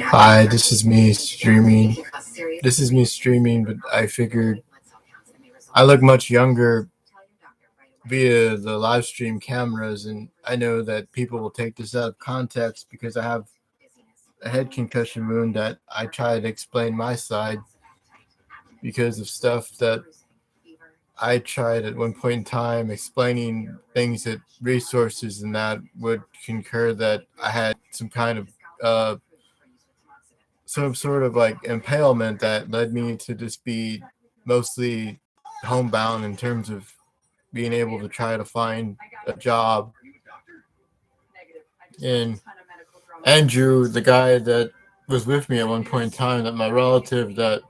Hi, this is me streaming. This is me streaming, but I figured I look much younger via the live stream cameras, and I know that people will take this out of context because I have a head concussion wound that I try to explain my side because of stuff that I tried at one point in time explaining things that resources and that would concur that I had uh, some sort of like impalement that led me to just be mostly homebound in terms of being able to try to find a job. And Andrew, the guy that was with me at one point in time, that my relative, that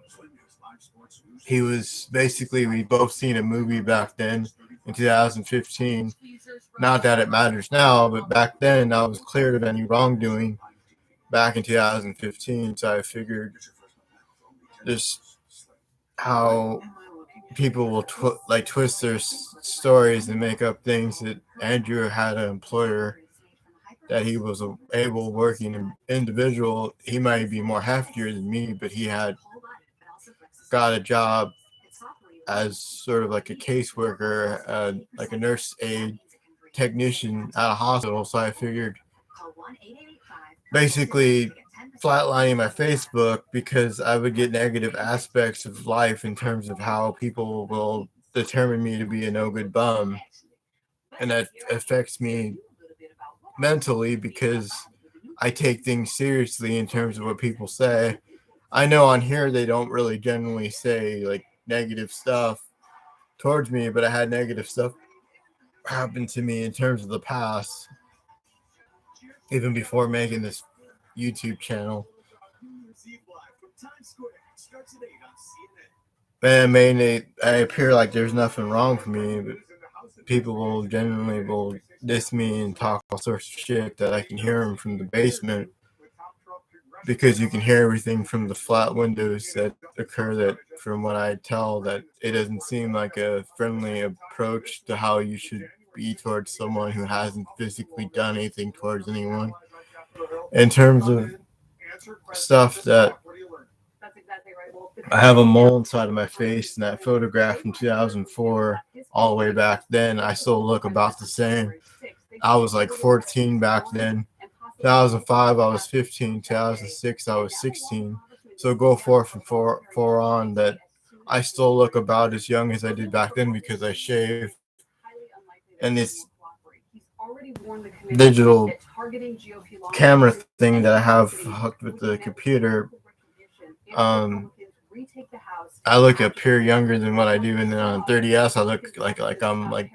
he was basically, we both seen a movie back then in 2015. Not that it matters now, but back then I was cleared of any wrongdoing back in 2015. So I figured just how people will twist their stories and make up things that Andrew had an employer that he was a able working individual. He might be more heftier than me, but he had got a job as sort of like a caseworker, like a nurse aide technician at a hospital. So I figured basically flatlining my Facebook because I would get negative aspects of life in terms of how people will determine me to be a no good bum. And that affects me mentally because I take things seriously in terms of what people say. I know on here they don't really generally say like negative stuff towards me, but I had negative stuff happen to me in terms of the past, even before making this YouTube channel. And mainly, I appear like there's nothing wrong for me, but people will genuinely will diss me and talk all sorts of shit that I can hear them from the basement because you can hear everything from the flat windows that occur. That from what I tell, that it doesn't seem like a friendly approach to how you should be towards someone who hasn't physically done anything towards anyone. In terms of stuff that I have a mole inside of my face, and that photograph from 2004, all the way back then, I still look about the same. I was like 14 back then. 2005, I was 15. 2006, I was 16. So go forth and for on that I still look about as young as I did back then because I shave. And this digital camera thing that I have hooked with the computer, um, I look appear younger than what I do, and then on 30s I look like I'm like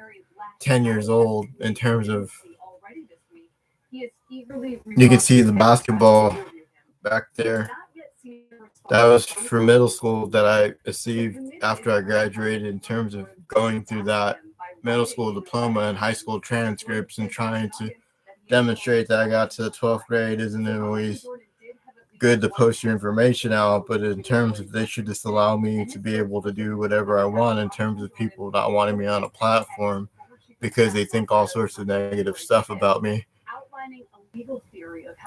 10 years old in terms of you can see the basketball back there. That was for middle school that I received after I graduated in terms of going through that middle school diploma and high school transcripts and trying to demonstrate that I got to the 12th grade. Isn't it always good to post your information out, but in terms of they should just allow me to be able to do whatever I want in terms of people not wanting me on a platform because they think all sorts of negative stuff about me.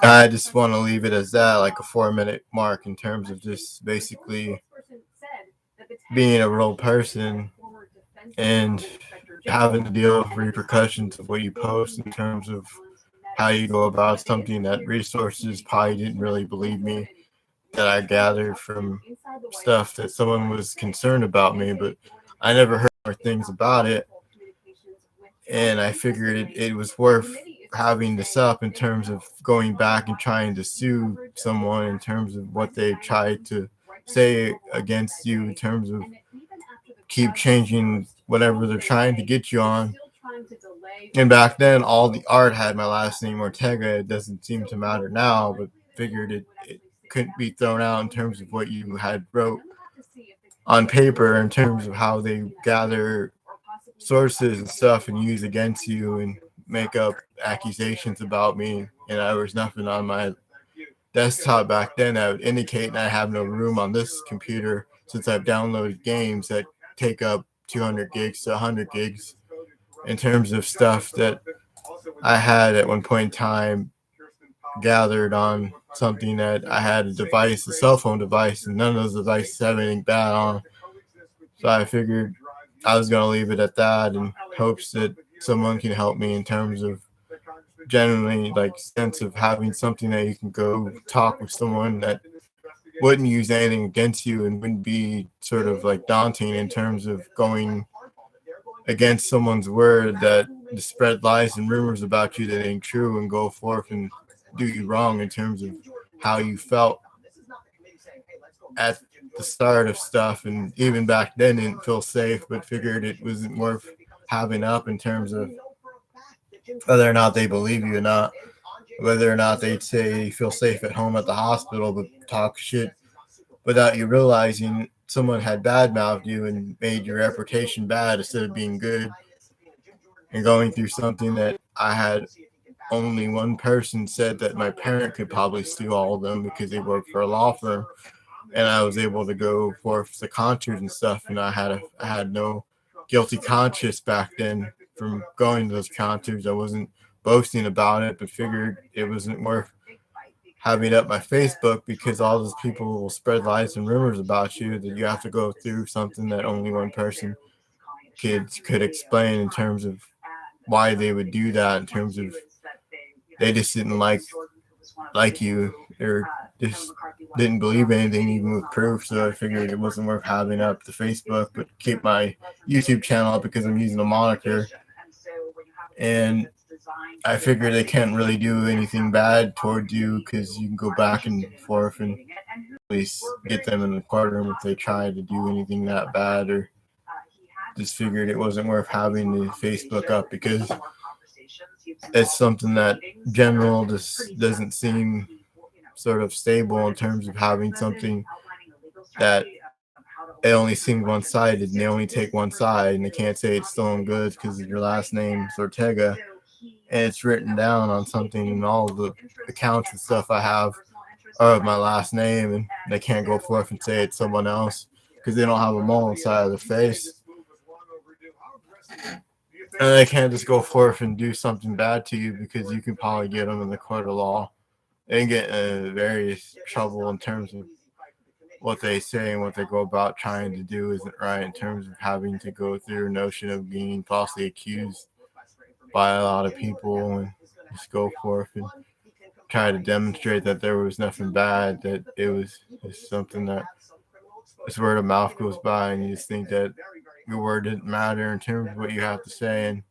I just want to leave it as that, like a 4 minute mark in terms of just basically being a real person and having to deal with repercussions of what you post in terms of how you go about something that resources probably didn't really believe me, that I gathered from stuff that someone was concerned about me, but I never heard more things about it. And I figured it was worth having this up in terms of going back and trying to sue someone in terms of what they tried to say against you in terms of keep changing whatever they're trying to get you on. And back then, all the art had my last name Ortega. It doesn't seem to matter now, but figured it couldn't be thrown out in terms of what you had wrote on paper in terms of how they gather sources and stuff and use against you and make up accusations about me. And there was nothing on my desktop back then that would indicate, and I have no room on this computer since I've downloaded games that take up 200 gigs to 100 gigs in terms of stuff that I had at one point in time gathered on something that I had a device, a cell phone device, and none of those devices have anything bad on. So I figured I was going to leave it at that in hopes that someone can help me in terms of genuinely like sense of having something that you can go talk with someone that wouldn't use anything against you and wouldn't be sort of like daunting in terms of going against someone's word that to spread lies and rumors about you that ain't true and go forth and do you wrong in terms of how you felt at the start of stuff. And even back then didn't feel safe, but figured it wasn't worth having up in terms of whether or not they believe you or not, whether or not they'd say you feel safe at home at the hospital, but talk shit without you realizing someone had badmouthed you and made your reputation bad instead of being good, and going through something that I had only one person said that my parent could probably sue all of them because they worked for a law firm, and I was able to go forth the contours and stuff, and I had no guilty conscience back then from going to those contours. I wasn't boasting about it, but figured it wasn't worth having up my Facebook because all those people will spread lies and rumors about you that you have to go through something that only one person could explain in terms of why they would do that, in terms of they just didn't like you or just didn't believe anything even with proof. So I figured it wasn't worth having up the Facebook, but keep my YouTube channel up because I'm using a moniker. And I figure they can't really do anything bad towards you because you can go back and forth and at least get them in the courtroom if they try to do anything that bad, or just figured it wasn't worth having the Facebook up because it's something that general just doesn't seem sort of stable in terms of having something that it only seems one-sided and they only take one side and they can't say it's stolen goods because your last name's Ortega and it's written down on something, and all the accounts and stuff I have are of my last name, and they can't go forth and say it's someone else because they don't have a mole inside of their face. And they can't just go forth and do something bad to you because you can probably get them in the court of law and get in various trouble in terms of what they say and what they go about trying to do isn't right, in terms of having to go through a notion of being falsely accused by a lot of people and just go forth and try to demonstrate that there was nothing bad, that it was just something that this word of mouth goes by, and you just think that your word didn't matter in terms of what you have to say. And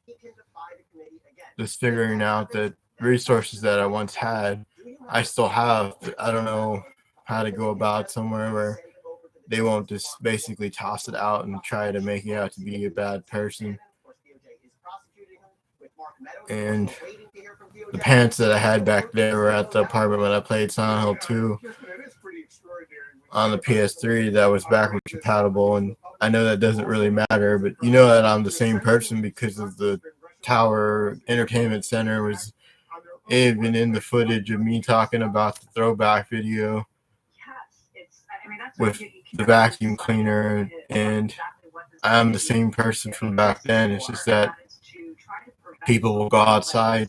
just figuring out that resources that I once had, I still have. I don't know how to go about somewhere where they won't just basically toss it out and try to make you out to be a bad person. And the pants that I had back there were at the apartment when I played Silent Hill 2 on the PS3 that was backward compatible. And I know that doesn't really matter, but you know that I'm the same person because of the Tower Entertainment Center was even in the footage of me talking about the throwback video with the vacuum cleaner, and I'm the same person from back then. It's just that people will go outside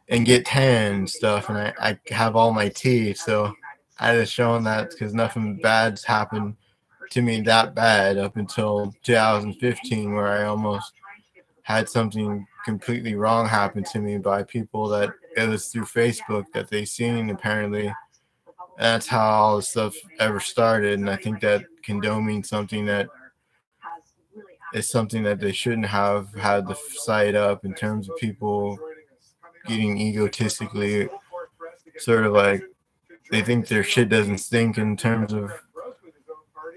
and get tan and stuff, and I have all my teeth, so I just shown that because nothing bad's happened to me that bad up until 2015, where I almost had something completely wrong happen to me by people that it was through Facebook that they seen apparently. That's how all this stuff ever started, and I think that condoning something that is something that they shouldn't have had the site up, in terms of people getting egotistically sort of like they think their shit doesn't stink in terms of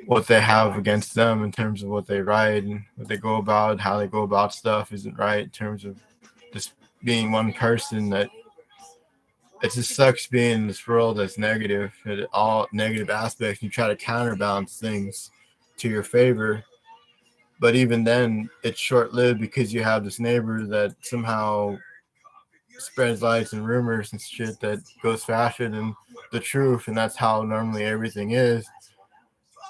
what they have against them, in terms of what they write and what they go about, how they go about stuff isn't right, in terms of just being one person. That it just sucks being in this world that's negative, at all negative aspects. You try to counterbalance things to your favor, but even then it's short-lived because you have this neighbor that somehow spreads lies and rumors and shit that goes faster than the truth, and that's how normally everything is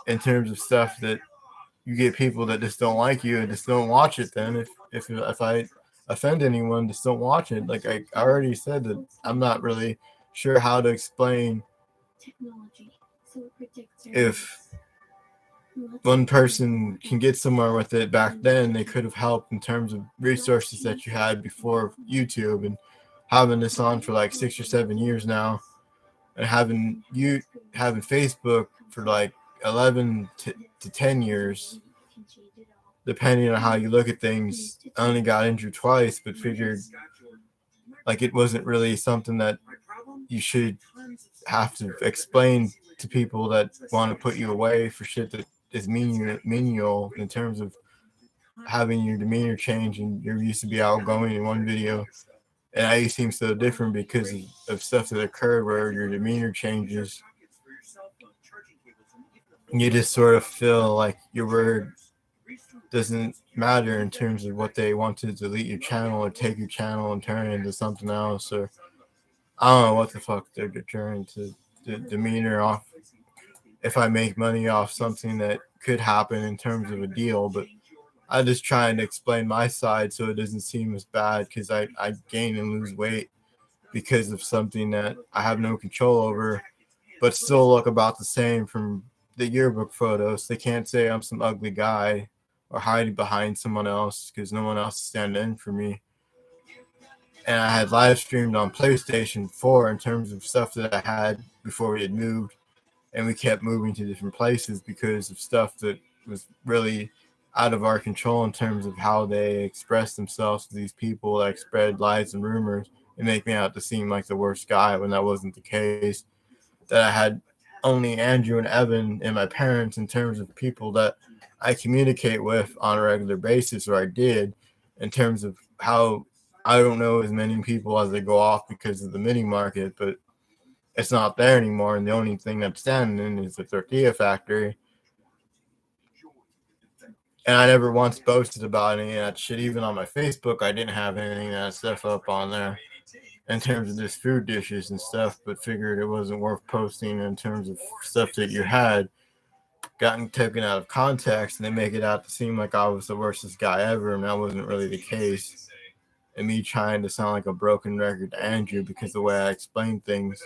in terms of stuff. That you get people that just don't like you and just don't watch it. Then if offend anyone, just don't watch it. Like I already said that I'm not really sure how to explain if one person can get somewhere with it. Back then they could have helped in terms of resources that you had before YouTube, and having this on for like 6 or 7 years now, and having Facebook for like 11 to 10 years, depending on how you look at things. I only got injured twice, but figured like it wasn't really something that you should have to explain to people that want to put you away for shit that is menial in terms of having your demeanor change, and you used to be outgoing in one video and now you seem so different because of stuff that occurred where your demeanor changes. You just sort of feel like your word doesn't matter in terms of what they want to delete your channel or take your channel and turn it into something else, or I don't know what the fuck they're trying to demeanor off. If I make money off something that could happen in terms of a deal, but I just trying to explain my side so it doesn't seem as bad, because I gain and lose weight because of something that I have no control over, but still look about the same from the yearbook photos. They can't say I'm some ugly guy or hiding behind someone else because no one else is standing in for me. And I had live streamed on PlayStation 4 in terms of stuff that I had before we had moved, and we kept moving to different places because of stuff that was really out of our control in terms of how they express themselves to these people that spread lies and rumors and make me out to seem like the worst guy when that wasn't the case. That I had only Andrew and Evan and my parents in terms of people that I communicate with on a regular basis, or I did, in terms of how I don't know as many people as they go off because of the mini market, but it's not there anymore. And the only thing that's standing is the tortilla factory. And I never once boasted about any of that shit. Even on my Facebook, I didn't have anything of that stuff up on there in terms of just food dishes and stuff, but figured it wasn't worth posting in terms of stuff that you had gotten taken out of context, and they make it out to seem like I was the worstest guy ever, and that wasn't really the case. And me trying to sound like a broken record to Andrew because of the way I explain things,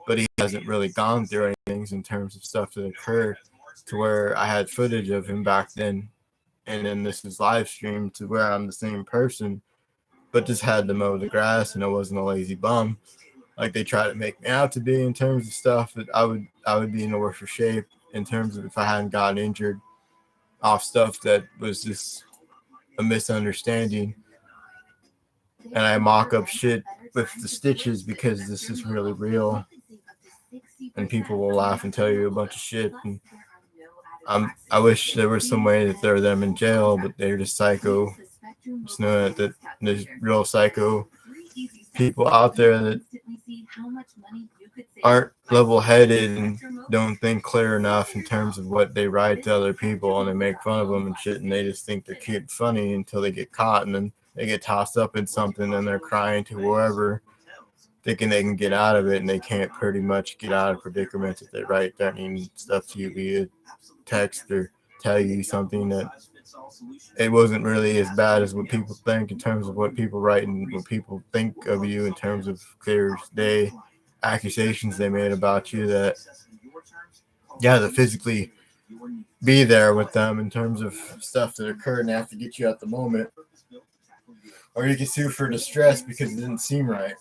but he hasn't really gone through any things in terms of stuff that occurred to where I had footage of him back then, and then this is live streamed to where I'm the same person, but just had to mow the grass and I wasn't a lazy bum like they try to make me out to be in terms of stuff. That I would be in a worse shape in terms of if I hadn't gotten injured off stuff that was just a misunderstanding. And I mock up shit with the stitches because this is really real, and people will laugh and tell you a bunch of shit. And I wish there was some way to throw them in jail, but they're just psycho. Just know that there's real psycho people out there that aren't level-headed and don't think clear enough in terms of what they write to other people, and they make fun of them and shit, and they just think they're cute and funny until they get caught, and then they get tossed up in something and they're crying to whoever, thinking they can get out of it, and they can't pretty much get out of predicaments if they write threatening stuff to you via text or tell you something that it wasn't really as bad as what people think in terms of what people write and what people think of you in terms of clear as day accusations they made about you, that you have to physically be there with them in terms of stuff that occurred and have to get you at the moment, or you can sue for distress because it didn't seem right.